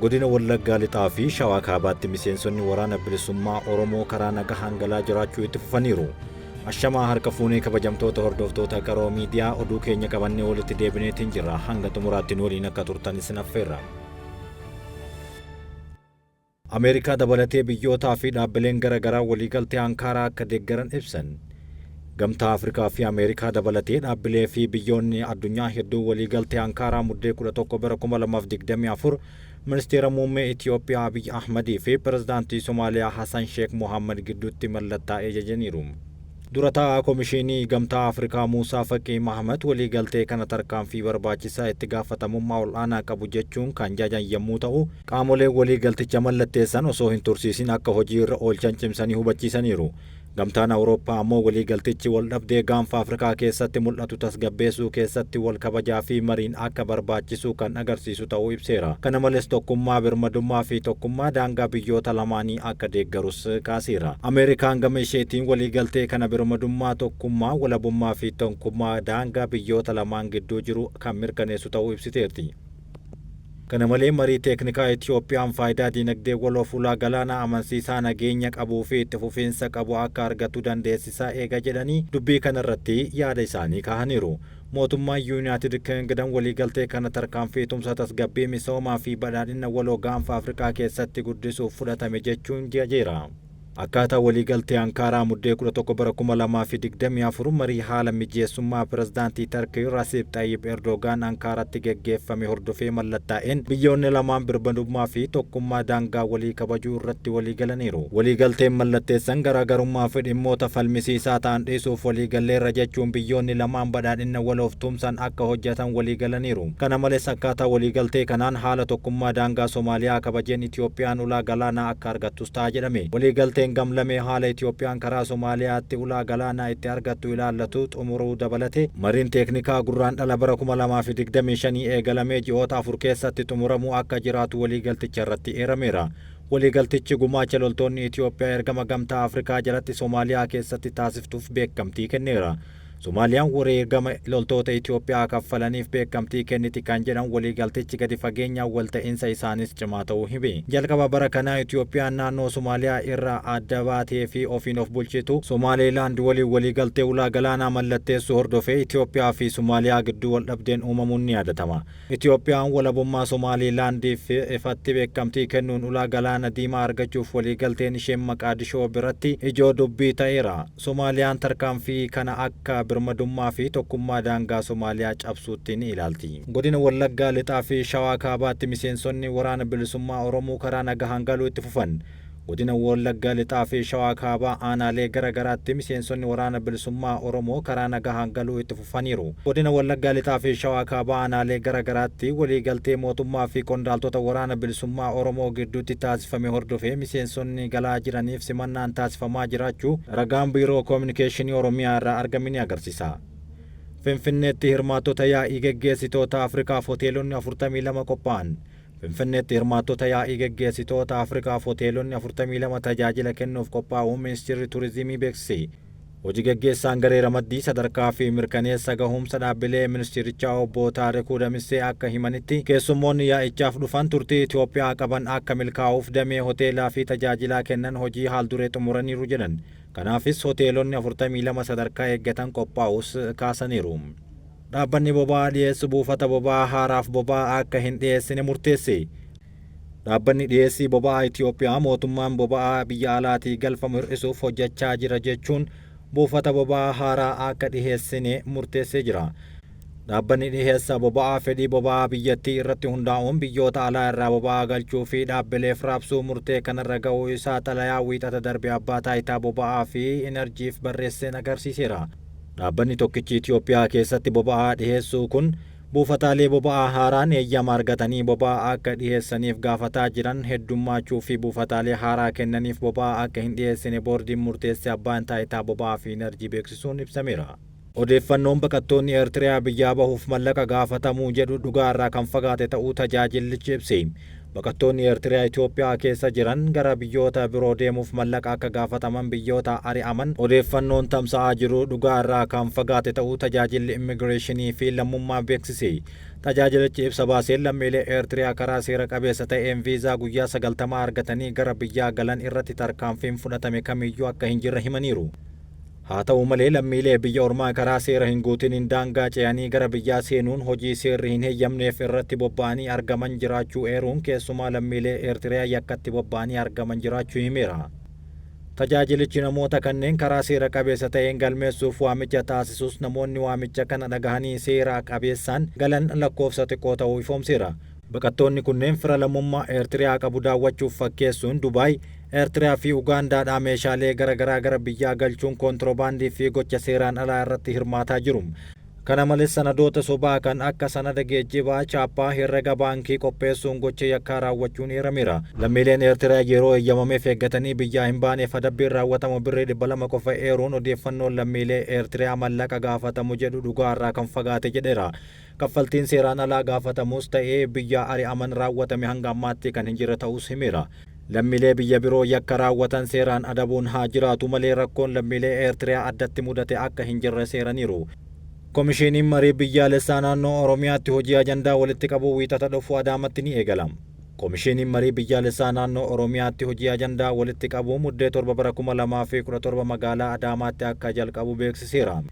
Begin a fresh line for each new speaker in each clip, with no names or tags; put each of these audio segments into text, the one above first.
Godina Wallaggaa Lixaa fi Shawaa Kaabaatti miseensonni waraana bilisummaa Oromoo karaa nagaan galaa jiraachuu itti fufaniiru. Ashamaa harka fuunee kabajamtoota hordoftoota qaroo miidiyaa oduu keenya qabannee walitti deebineetiin jirra. Hanga xumuraatti waliin akka turtan isin affeerra. Ameerikaa dabalatee biyyootaa fi dhaabbileen garaagaraa waliigaltee Ankaaraa akka deeggaran ibsan. Gamtaa Afrikaa fi Ameerikaa dabalatee dhaabbilee fi biyyoonni addunyaa hedduu waliigaltee Ankaaraa muddee 11 bara 2024 Ministeera Muummee Itoophiyaa Abiy Ahmedii fi Pirezidaantii Somaaliyaa Hassan Sheekh Mohammed gidduutti mallattaa'ee jajaniiru. Dura taa'aa Komishinii Gamtaa Afrikaa Muusaa Faqii Mahamed waliigaltee kana tarkaanfii barbaachisaa itti gaafatamummaa ol'aanaa qabu jechuun kan jajan yommuu ta'u, qaamoleen waliigalticha mallatteessan osoo hin tursiisin akka hojii irra oolchan cimsanii hubachiisaniiru. Gamtaan Awurooppaa ammoo waliigaltichi waldhabdee gaanfa Afrikaa keessatti mul'atu tasgabbeessuu keessatti wal kabajaa fi mariin akka barbaachisu kan agarsiisu ta'uu ibseera. Kana malees tokkummaa birmadummaa fi tokkummaa daangaa biyyoota lamaanii akka deeggarus kaaseera. Ameerikaan gama isheetiin waliigaltee kana birmadummaa, tokkummaa, walabummaa fi tokkummaa daangaa biyyoota lamaan gidduu jiru kan mirkaneessu ta'uu ibsiteerti. Kana malee marii teeknikaa Itoophiyaan faayidaa dinagdee waloof ulaa galaanaa amansiisaa nageenya qabuu fi itti fufiinsa qabu akka argatu dandeessisaa eega jedhanii dubbii kanarratti yaada isaanii kaahaniiru. Mootummaan Yuunaayitid Kingdom waliigaltee kana tarkaanfii tumsa tasgabbii misoomaa fi badhaadhina waloo gaanfa Afrikaa keessatti guddisuuf fudhatame jechuun jajeera. Akkaataa waliigaltee Ankaaraa muddee 11 bara 2024 marii haala mijeessummaa Pirezidaantii Tarkii Rasiib Xayyib Erdogaan Ankaaratti geggeeffame hordofee mallattaa'een biyyoonni lamaan birmadummaa fi tokkummaa daangaa walii kabajuu irratti waliigalaniiru. Waliigalteen mallatteessan garaagarummaa fi dhimmoota falmisiisaa ta'an dhiisuuf waliigalleerra jechuun biyyoonni lamaan badhaadhina waloof tumsan akka hojjetan waliigalaniiru. Kana malees akkaataa waliigaltee kanaan haala tokkummaa daangaa Somaaliyaa kabajeen Itoophiyaan ulaa galaanaa akka argattus ta'a jedhame. Waliigalteen gamlamee haala Itoophiyaan karaa Somaaliyaatti ulaa galaanaa itti argattu ilaallatu xumuruu dabalate mariin teeknikaa gurraandhala bara 2025 eegalamee ji'oota 4 keessatti xumuramuu akka jiraatu waliigalticha irratti eerameera. Waliigaltichi gumaacha loltoonni Itoophiyaa ergama gamtaa Afrikaa jalatti Somaaliyaa keessatti taasiftuuf beekamtii kenneera. Somaaliyaan wareegama loltoota Itoophiyaa kaffalaniif beekamtii kenniti kan jedhan waliigaltichi gadi fageenyaan walta'iinsa isaanis cimaa ta'uu hime. Jalqaba bara kanaa Itoophiyaan naannoo Somaaliyaa irraa adda baatee fi ofiin of bulchitu Somaaliilaand waliin waliigaltee ulaa galaanaa mallatteessu hordofee Itoophiyaa fi Somaaliyaa gidduu waldhabdeen uumamuun ni yaadatama. Itoophiyaan walabummaa Somaaliilaandiif ifatti beekamtii kennuun ulaa galaana diimaa argachuuf waliigalteen isheen Maqaadishoo biratti ijoo dubbii ta'eera. Somaaliyaan tarkaanfii kana akka birmadummaa fi tokkummaa daangaa Somaaliyaa cabsuutti ni ilaalti. Godina Wallaggaa Lixaa fi Shawaa Kaabaatti miseensonni waraana bilisummaa Oromoo karaa nagaan galuu itti fufan. Godina Wallaggaa Lixaa fi Shawaa Kaabaa aanaalee garaagaraatti miseensonni waraana bilisummaa Oromoo karaa nagaan galuu itti fufaniiru. Godina Wallaggaa Lixaa fi Shawaa Kaabaa aanaalee garaagaraatti waliigaltee mootummaa fi qondaaltota waraana bilisummaa Oromoo gidduutti taasifame hordofee miseensonni galaa jiraniif simannaan taasifamaa jiraachuu ragaan biiroo koominikeeshinii Oromiyaa irraa argame ni agarsiisa. Finfinneetti hirmaattota yaa'ii geggeessitoota Afrikaaf hoteelonni 42 qophaa'an. Finfinneetti hirmaattota yaa'ii geggeessitoota Afrikaaf hoteelonni 42 tajaajila kennuuf qophaa'uu Ministeerri Turizimii beeksise. Hojii geggeessaan garee ramaddii sadarkaa fi mirkaneessa gahumsa dhaabbilee ministeerichaa obbo Taarikuu Damissee akka himanitti keessummoonni yaa'ichaaf dhufan turtii Itoophiyaa qaban akka milkaa'uuf damee hoteelaa fi tajaajilaa kennan hojii haal duree xumuraniiru jedhan. Kanaafis hoteelonni 42 sadarkaa eeggatan qophaa'us kaasaniiru. Dhaabbanni boba'aa dhiyeessu buufata boba'aa haaraaf boba'aa akka hin dhiyeessine murteesse. Dhaabbanni dhiyeessii boba'aa Itoophiyaa mootummaan boba'aa biyya alaatii galfamu hir'isuuf hojjechaa jira jechuun buufata boba'aa haaraa akka dhiyeessine murteessee jira. Dhaabbanni dhiyeessa boba'aa fedhii boba'aa biyyattii irratti hundaa'uun biyyoota alaa irraa boba'aa galchuu fi dhaabbileef raabsuu murtee kanarra ga'uu isaa xalayaa wiixata darbe abbaa taayitaa boba'aa fi enerjiif barreesseen agarsiiseera. Dhaabbanni tokkichi Itoophiyaa keessatti boba'aa dhiyeessuu kun buufataalee boba'aa haaraan eeyyama argatanii boba'aa akka dhiyeessaniif gaafataa jiran heddummaachuu fi buufataalee haaraa kennaniif boba'aa akka hin dhiyeessine boordiin murteesse abbaan taayitaa boba'aa fi enerjii beeksisuun ibsameera. Odeeffannoon baqattoonni Eertiriyaa biyyaa bahuuf mallaqa gaafatamuu jedhu dhugaa irraa kan fagaate ta'uu tajaajillichi ibse. Baqattoonni Eertiriyaa Itoophiyaa keessa jiran gara biyyoota biroo deemuuf mallaqa akka gaafataman biyyoota ari'aman odeeffannoon tamsa'aa jiru dhugaa irraa kan fagaate ta'uu tajaajilli immigireeshinii fi lammummaa beeksise. Tajaajilichi ibsa baaseen lammiilee Eertiriyaa karaa seera qabeessa ta'een viizaa guyyaa 90 argatanii gara biyyaa galan irratti tarkaanfiin fudhatame kamiyyuu akka hin jirre himaniiru. Haa ta'u malee lammiilee biyya ormaa karaa seera hin guutiniin daangaa ce'anii gara biyyaa seenuun hojii seerri hin heeyyamneef irratti bobba'anii argaman jiraachuu eeruun keessumaa lammiilee Eertiriyaa yakkatti bobba'anii argaman jiraachuu himeera. Tajaajilichi namoota kanneen karaa seera qabeessa ta'een galmeessuuf waamicha taasisus namoonni waamicha kana dhagahanii seera qabeessaan galan lakkoofsa xiqqoo ta'uu ifoomseera. Baqattoonni kunneen fira lammummaa Eertiriyaa qabu daawwachuuf fakkeessuun Dubaay, Eertiriyaa fi Ugaandaadhaa meeshaalee garaagaraa gara biyyaa galchuun kontiroobaandii fi gocha seeraan alaa irratti hirmaataa jiru. Kana malees sanadoota sobaa kan akka sanada geejjibaa, chaappaa, herrega baankii qopheessuun gocha yakkaa raawwachuun eerameera. Lammiileen Eertiriyaa yeroo eeyyamameef eeggatanii biyyaa hin baaneef adabbiin raawwatamu birrii 200 qofa eeruun odeeffannoon lammiilee Eertiriyaa mallaqa gaafatamu jedhu dhugaa irraa kan fagaate jedheera. Kaffaltiin seeraan alaa gaafatamus ta'ee biyya ari'aman raawwatame hanga ammaatti kan hin jirre ta'us himeera. Lammiilee biyya biroo yakka raawwatan seeraan adabuun haa jiraatu malee rakkoon lammiilee Eertiriyaa addatti mudate akka hin jirre seeraniiru. Komishiiniin marii biyyaalessaa naannoo Oromiyaatti hojii ajandaa walitti qabuu wiixata dhufu Adaamatti ni eegala. Komishiiniin marii biyyaalessaa naannoo Oromiyaatti hojii ajandaa walitti qabuu muddee 7 bara 2017 magaalaa Adaamaatti akka jalqabu beeksiseera.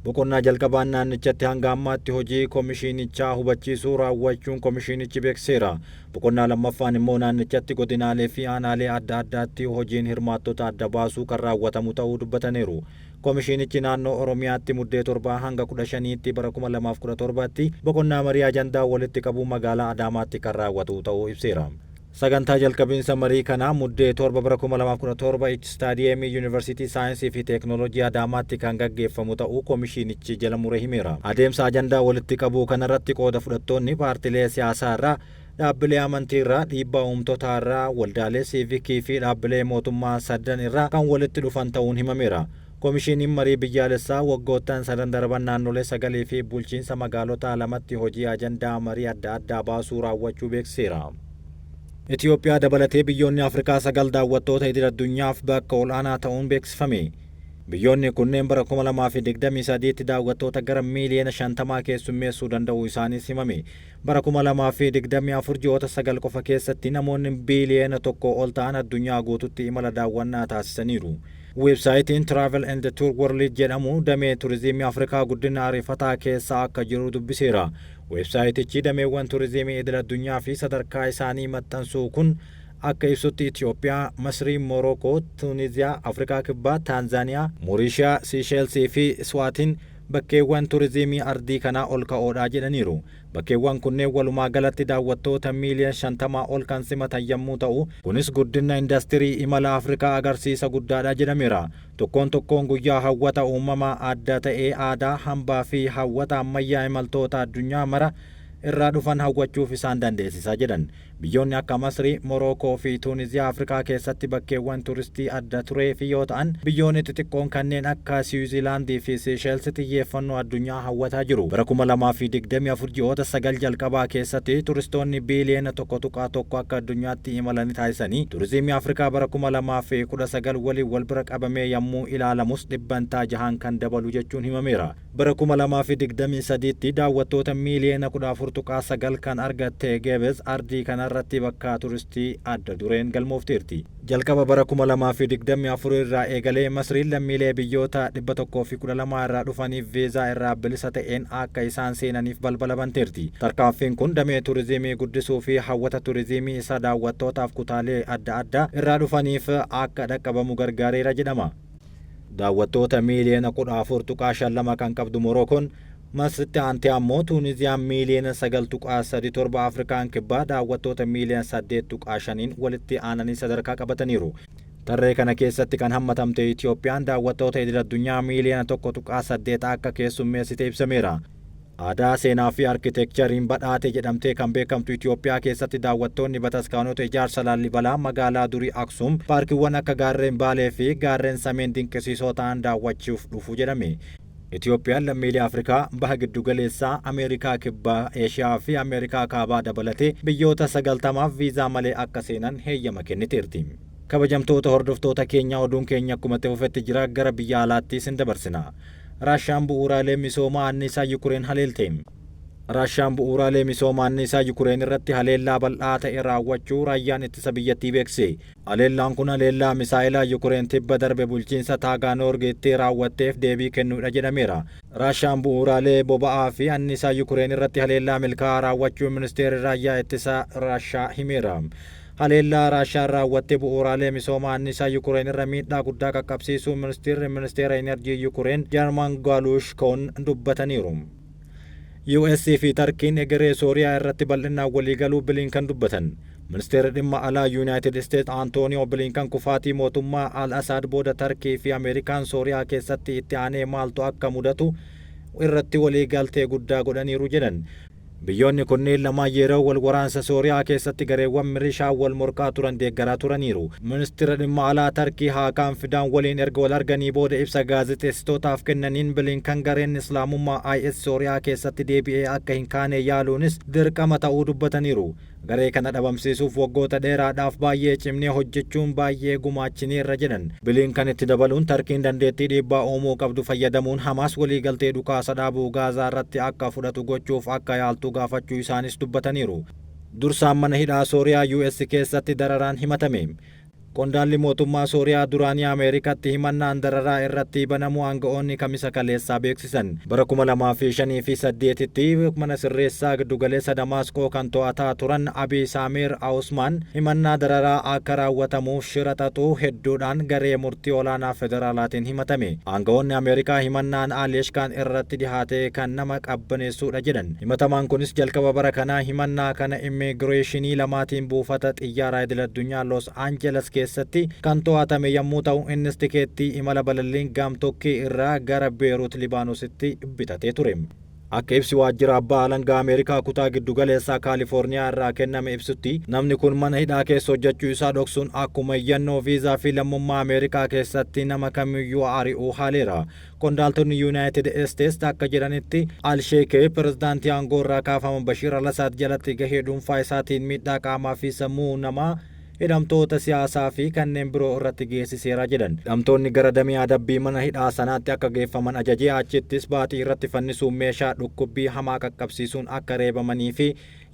Boqonnaa jalqabaan naannichatti hanga ammaatti hojii komishiinichaa hubachiisuu raawwachuun komishiinichi beeksiseera. Boqonnaa lammaffaan immoo naannichatti godinaalee fi aanaalee adda addaatti hojiin hirmaattota adda baasuu kan raawwatamu ta'uu dubbataniiru. Komishiinichi naannoo Oromiyaatti muddee 7 hanga 15tti bara 2017tti boqonnaa marii ajandaa walitti qabuu magaalaa Adaamaatti kan raawwatu ta'uu ibseera. Sagantaa jalqabiinsa marii kanaa muddee 7 bara 2017 istaadiyeemii Yuunivarsiitii Saayinsii fi Teeknooloojii Adaamaatti kan gaggeeffamu ta'uu komishiinichi jala muree himeera. Adeemsa ajandaa walitti qabuu kanarratti qooda fudhattoonni paartilee siyaasaa irraa, dhaabbilee amantii irraa, dhiibbaa uumtotaa irraa, waldaalee siivikii fi dhaabbilee mootummaa 3 irraa kan walitti dhufan ta'uun himameera. Komishiiniin marii biyyaalessaa waggoottan 3 darban naannolee 9 fi bulchiinsa magaalota 2tti hojii ajandaa marii adda addaa baasuu raawwachuu beeksiseera. Itoophiyaa dabalatee biyyoonni Afrikaa 9 daawwattoota idil-addunyaaf bakka ol'aanaa ta'uun beeksifame. Biyyoonni kunneen bara 2023tti daawwattoota gara miiliyoona 50 keessummeessuu danda'uu isaaniis himame. Bara 2024 ji'oota 9 qofa keessatti namoonni biiliyoona 1 ol ta'an addunyaa guututti imala daawwannaa taasisaniiru. Weebsaayitiin Travel and Tour World jedhamu damee turizimii Afrikaa guddina ariifataa keessa akka jiru dubbiseera. Weebsaayitichi dameewwan turizimii idil-addunyaa fi sadarkaa isaanii maxxansuu kun akka ibsutti Itoophiyaa, Masrii, Morookoo, Tuuniziyaa, Afrikaa Kibbaa, Taanzaaniyaa, Moorishiyaa, Siisheelsii fi Swaatiin bakkeewwan turizimii ardii kanaa ol ka'oodha jedhaniiru. Bakkeewwan kunneen walumaa galatti daawwattoota miiliyoona 50 ol kan simatan yommuu ta'u, kunis guddina indaastirii imala Afrikaa agarsiisa guddaadha jedhameera. Tokkoon guyyaa hawwata uumamaa adda ta'ee aadaa, hambaa fi hawwata ammayyaa imaltoota addunyaa mara irraa dhufan hawwachuuf isaan dandeessisa jedhan. Biyyoonni akka Masrii, Morookoo fi Tuuniziyaa Afrikaa keessatti bakkeewwan turistii adda turee fi yoo ta'an, biyyoonni xixiqqoon kanneen akka Siwiizilaandii fi Siisheelsi xiyyeeffannoo addunyaa hawwataa jiru. Bara 2024 ji'oota 9 jalqabaa keessatti turistoonni biiliyoona 1.1 akka addunyaatti imalanii taasisanii, turizimii Afrikaa bara 2019 waliin wal bira qabamee yommuu ilaalamus dhibbantaa 6 kan dabalu jechuun himameera. Bara 2023tti daawwattoota miiliyoona 14.9 kan argatte Geebes ardii kanarratti bakka turistii adda dureen galmoofteerti. Jalqaba bara 2024 irraa eegalee Masriin lammiilee biyyoota 112 irraa dhufaniif viizaa irraa bilisa ta'een akka isaan seenaniif balbala banteerti. Tarkaanfiin kun damee turizimii guddisuu fi hawwata turizimii isa daawwattootaaf kutaalee adda addaa irraa dhufaniif akka dhaqqabamu gargaareera jedhama. Daawwattoota miiliyoona 14.5 kan qabdu Morookoon, Masritti aantee ammoo Tuuniziyaan miiliyoona 9.37 Afrikaan kibbaa daawwattoota miiliyoona 8.5 walitti aananii sadarkaa qabataniiru. Tarree kana keessatti kan hammatamte Itoophiyaan daawwattoota idil-addunyaa miiliyoona 1.8 akka keessummeessite ibsameera. Aadaa, seenaa fi arkitekchariin badhaate jedhamtee kan beekamtu Itoophiyaa keessatti daawwattoonni bataskaanota ijaarsa Laallibalaa, magaalaa durii Aksuum, paarkiiwwan akka gaarreen Baalee fi gaarreen Sameen dinqisiisoo ta'an daawwachuuf dhufu jedhame. Itoophiyaan lammiilee Afrikaa baha giddu galeessaa, Ameerikaa kibbaa, Eeshiyaa fi Ameerikaa kaabaa dabalatee biyyoota 90f viizaa malee akka seenan heeyyama kenniteerti. Kabajamtoota hordoftoota keenya, oduun keenya akkuma ta'uufetti jira, gara biyya alaatti isin dabarsina. Raashaan bu'uuraalee misoomaa anniisaa Yukureen haleelte. Raashaan bu'uuraalee misoomaa anniisaa Yukureen irratti haleellaa bal'aa ta'e raawwachuu raayyaan ittisa biyyattii beekse. Haleellaan kun haleellaa misaa'ilaa Yukureen tibba darbe bulchiinsa Taagaanoorgeetti raawwatteef deebii kennuudha jedhameera. Raashaan bu'uuraalee boba'aa fi anniisaa Yukureen irratti haleellaa milkaa'aa raawwachuu ministeerri raayyaa ittisa Raashaa himeera. Haleellaa Raashaan raawwatte bu'uuraalee misoomaa anniisaa Yukureen irra miidhaa guddaa qaqqabsiisuu ministeera enerjii Yukureen Jarman Gaaluush Koon dubbataniiru. US fi Tarkiin egeree Sooriyaa irratti bal'inaan waliigaluu Bilinkan dubbatan. Ministeerri dhimma alaa Yuunaayitid Isteets Antooniyoo Bilinkan kufaatii mootummaa Al-Asaad booda Tarkii fi Ameerikaan Sooriyaa keessatti itti aanee maaltu akka mudatu irratti waliigaltee guddaa godhaniiru jedhan. Biyyoonni kunneen lamaan yeroo wal waraansa Sooriyaa keessatti gareewwan milishaa wal morkaa turan deeggaraa turaniiru. Ministeera dhimma alaa Tarkii Haakaan Fidaan waliin erga wal arganii booda ibsa gaazexeessitootaaf kennaniin Bilinkan gareen Islaamummaa IS Sooriyaa keessatti deebi'ee akka hin kaane yaaluunis dirqama ta'uu dubbataniiru. Garee kana dhabamsiisuuf waggoota dheeraadhaaf baay'ee cimnee hojjechuun baay'ee gumaachineerra jedhan. Bilinkan itti dabaluun Tarkiin dandeettii dhiibbaa uumuu qabdu fayyadamuun Hamaas waliigaltee dhukaasa dhaabuu Gaazaa irratti akka fudhatu gochuuf akka yaaltu gaafachuu isaanis dubbataniiru. Dursaan mana hidhaa Sooriyaa US keessatti dararaan himatame. Qondaalli mootummaa Sooriyaa duraanii Ameerikaatti himannaan dararaa irratti banamu aanga'oonni kamisa kaleessaa beeksisan. Bara 2005 fi 2008tti mana sirreessaa giddugaleessa Damaasqoo kan to'ataa turan Abii Saameer Awusmaan himannaa dararaa akka raawwatamuuf shira xaxuu hedduudhaan garee murtii olaanaa federaalaatiin himatame. Aanga'oonni Ameerikaa himannaan Aleeshkaan irratti dhihaate kan nama qabbaneessuudha jedhan. Himatamaan kunis jalqaba bara kanaa himannaa kana immigireeshinii lamaatiin buufata xiyyaaraa idil-addunyaa Los Angeles keessatti kan to'atame yommuu ta'u, innis tikeettii imala balalliin Gaamtokkii irraa gara Beerut Libaanositti bitatee ture. Akka ibsi waajjira abbaa alangaa Ameerikaa kutaa giddugaleessaa Kaalifoorniyaa irraa kenname ibsutti, namni kun mana hidhaa keessa hojjechuu isaa dhoksuun akkuma iyyannoo viizaa fi lammummaa Ameerikaa keessatti nama kamiyyuu ari'uu haaleera. Qondaaltonni Yuunaayitid Isteets akka jedhanitti Alsheekee pirezidaantii aangoo irraa kaafaman Bashiir Al-Asaad jalatti gahee dhuunfaa isaatiin miidhaa qaamaa fi sammuu namaa hidhamtoota siyaasaa fi kanneen biroo irratti geessiseera jedhan. Hidhamtoonni gara damee adabbii mana hidhaa sanaatti akka geeffaman ajajee achittis baatii irratti fannisuun meeshaa dhukkubbii hamaa qaqqabsiisuun akka reebamanii fi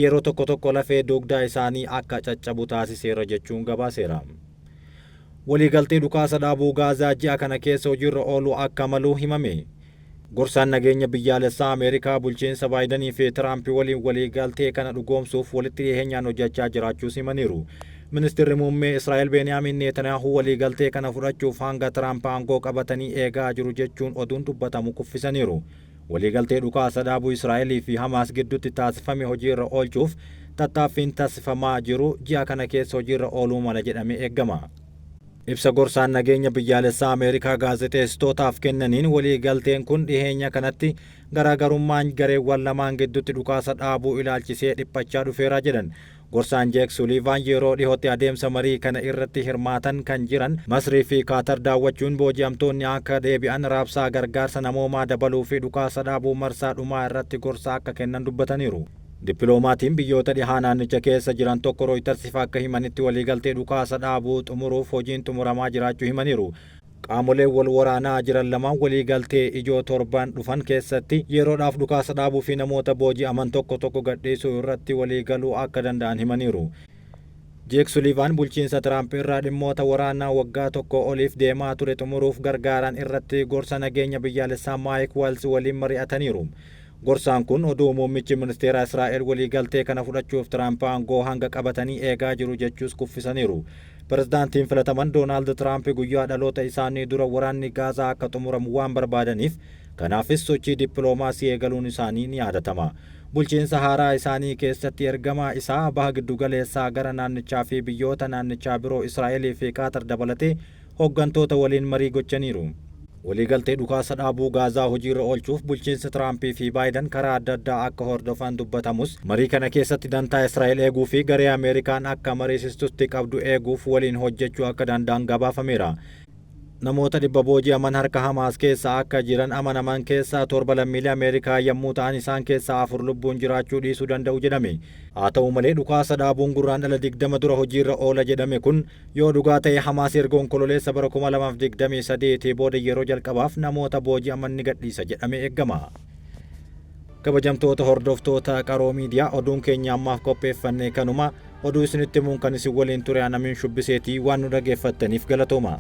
yeroo tokko tokko lafee dugdaa isaanii akka caccabu taasiseera jechuun gabaaseera. Waliigaltee dhukaasa dhaabuu Gaazaa ji'a kana keessa hojiirra ooluu akka malu himame. Gorsaan nageenya biyyaalessaa Ameerikaa bulchiinsa Baayidanii fi Tiraamp waliin waliigaltee kana dhugoomsuuf walitti dhiyeenyaan hojjechaa jiraachuus himaniiru. Ministeerri muummee Israa'el Beniyaamin Netanyaahuu waliigaltee kana fudhachuuf hanga Tiraamp aangoo qabatanii eegaa jiru jechuun oduun dubbatamu kuffisaniiru. Waliigaltee dhukaasa dhaabuu Israa'elii fi Hamaas gidduutti taasifame hojiirra oolchuuf tattaaffiin taasifamaa jiru ji'a kana keessa hojiirra ooluu mala jedhamee eegama. Ibsa gorsaan nageenya biyyaalessaa Ameerikaa gaazexeessitootaaf kennaniin waliigalteen kun dhiheenya kanatti garaagarummaan gareewwan lamaan gidduutti dhukaasa dhaabuu ilaalchisee dhiphachaa dhufeera jedhan. Gorsaan Jeek Suliivaan yeroo dhihootti adeemsa marii kana irratti hirmaatan kan jiran Masrii fi Kaatar daawwachuun booji'amtoonni akka deebi'an raabsaa gargaarsa namoomaa dabaluu fi dhukaasa dhaabuu marsaa dhumaa irratti gorsa akka kennan dubbataniiru. Dippiloomatiin biyyoota dhihaa naannicha keessa jiran tokko Rooytarsiif akka himanitti waliigaltee dhukaasa dhaabuu xumuruuf hojiin xumuramaa jiraachuu himaniiru. Qaamoleen wal waraanaa jiran lamaan waliigaltee ijoo torban dhufan keessatti yeroodhaaf dhukaasa dhaabuu fi namoota booji'aman tokko gadhiisuu irratti waliigaluu akka danda'an himaniiru. Jeek Suliivaan bulchiinsa Tiraamp irraa dhimmoota waraanaa waggaa tokko oliif deemaa ture xumuruuf gargaaran irratti gorsa nageenya biyyaalessaa Maayik Waals waliin mari'ataniiru. Gorsaan kun oduu muummichi ministeera Israa'el waliigaltee kana fudhachuuf Tiraamp aangoo hanga qabatanii eegaa jiru jechuus kuffisaniiru. Pirezidaantiin filataman Doonaald Tiraamp guyyaa dhaloota isaanii dura waraanni Gaazaa akka xumuramu waan barbaadaniif, kanaafis sochii dippiloomaasii eegaluun isaanii ni yaadatama. Bulchiinsa haaraa isaanii keessatti ergamaa isaa baha giddugaleessaa gara naannichaa fi biyyoota naannichaa biroo Israa'elii fi Qaatar dabalatee hooggantoota waliin marii gochaniiru. Waliigaltee dhukaasa dhaabuu Gaazaa hojiirra oolchuuf bulchiinsa Tiraampii fi Baayiden karaa adda addaa akka hordofan dubbatamus, marii kana keessatti dantaa Israa'el eeguu fi garee Ameerikaan akka mariisistutti qabdu eeguuf waliin hojjechuu akka danda'an gabaafameera. namoota dhibba booji'aman harka Hamaas keessa akka jiran amanaman keessaa 7 lammiilee Ameerikaa yommuu ta'an isaan keessaa 4 lubbuun jiraachuu dhiisuu danda'u jedhame. Haa ta'u malee dhukaasa dhaabuun gurraandhala 20 dura hojiirra oola jedhame kun yoo dhugaa ta'e Hamaas erga onkololeessa bara 2023 booda yeroo jalqabaaf namoota booji'aman ni gadhiisa jedhamee eegama. Kabajamtoota hordoftoota Qaroo Miidiyaa oduun keenya ammaaf qopheeffannee kanuma oduu isinitti himuun kan isin waliin ture Anamin Shubbiseetii waan nu dhaggeeffattaniif galatooma.